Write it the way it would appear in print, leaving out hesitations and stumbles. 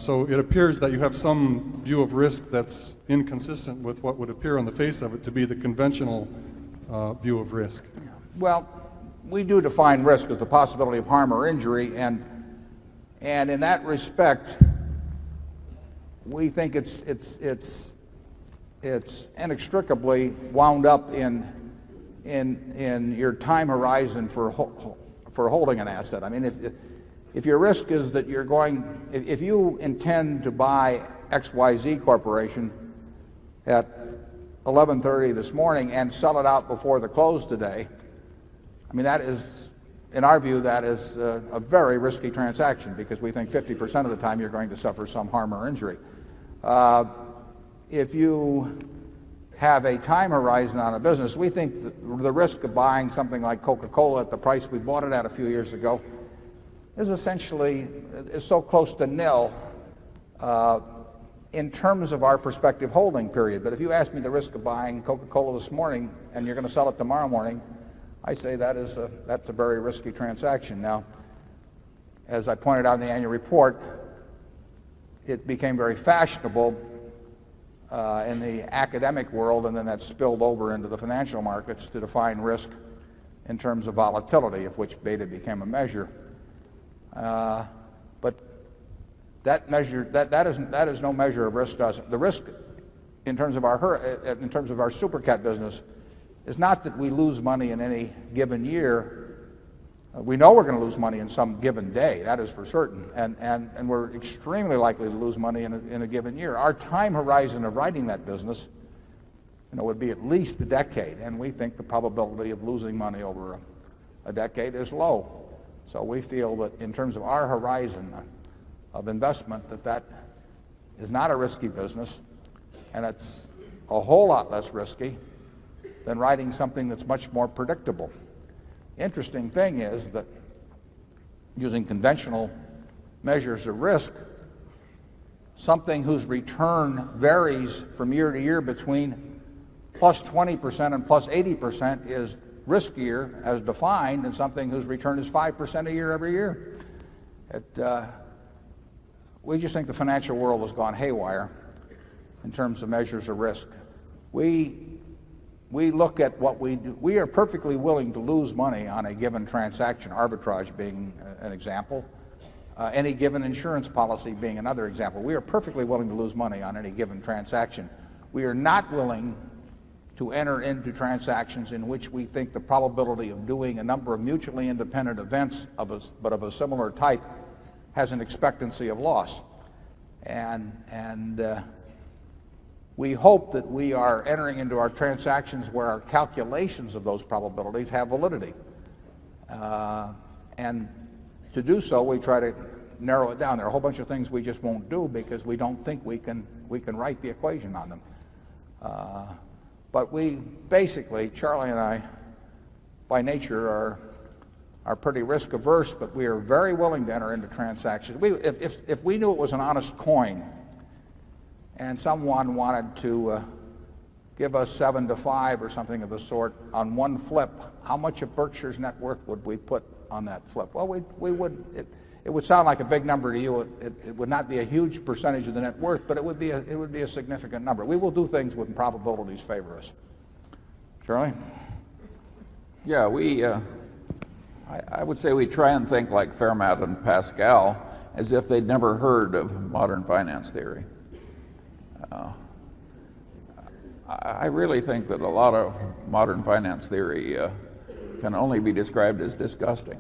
So it appears that you have some view of risk that's inconsistent with what would appear on the face of it to be the conventional view of risk. Well, we do define risk as the possibility of harm or injury, and in that respect, we think it's inextricably wound up in your time horizon for holding an asset. I mean, if your risk is that if you intend to buy XYZ Corporation at 11:30 this morning and sell it out before the close today, I mean, that is, in our view, that is a very risky transaction, because we think 50% of the time you're going to suffer some harm or injury. If you have a time horizon on a business, we think the risk of buying something like Coca-Cola at the price we bought it at a few years ago is essentially so close to nil in terms of our prospective holding period. But if you ask me the risk of buying Coca-Cola this morning and you're going to sell it tomorrow morning, I say that's a very risky transaction. Now, as I pointed out in the annual report, it became very fashionable in the academic world, and then that spilled over into the financial markets, to define risk in terms of volatility, of which beta became a measure. But that is no measure of risk. The risk in terms of our super cat business is not that we lose money in any given year. We know we're going to lose money in some given day, that is for certain, and we're extremely likely to lose money in a given year. Our time horizon of writing that business, would be at least a decade, and we think the probability of losing money over a decade is low. So we feel that in terms of our horizon of investment, that is not a risky business, and it's a whole lot less risky than writing something that's much more predictable. Interesting thing is that using conventional measures of risk, something whose return varies from year to year between plus 20% and plus 80% is riskier as defined than something whose return is 5% a year every year. We just think the financial world has gone haywire in terms of measures of risk. We look at what we do. We are perfectly willing to lose money on a given transaction, arbitrage being an example, any given insurance policy being another example. We are perfectly willing to lose money on any given transaction. We are not willing to enter into transactions in which we think the probability of doing a number of mutually independent events but of a similar type has an expectancy of loss. And we hope that we are entering into our transactions where our calculations of those probabilities have validity. And to do so, we try to narrow it down. There are a whole bunch of things we just won't do because we don't think we can write the equation on them. But we basically, Charlie and I, by nature, are pretty risk averse, but we are very willing to enter into transactions. If we knew it was an honest coin, and someone wanted to give us 7 to 5 or something of the sort on one flip, how much of Berkshire's net worth would we put on that flip? Well, it would sound like a big number to you. It would not be a huge percentage of the net worth, but it would be a significant number. We will do things when probabilities favor us. Charlie? Yeah, I would say we try and think like Fermat and Pascal, as if they'd never heard of modern finance theory. I really think that a lot of modern finance theory can only be described as disgusting.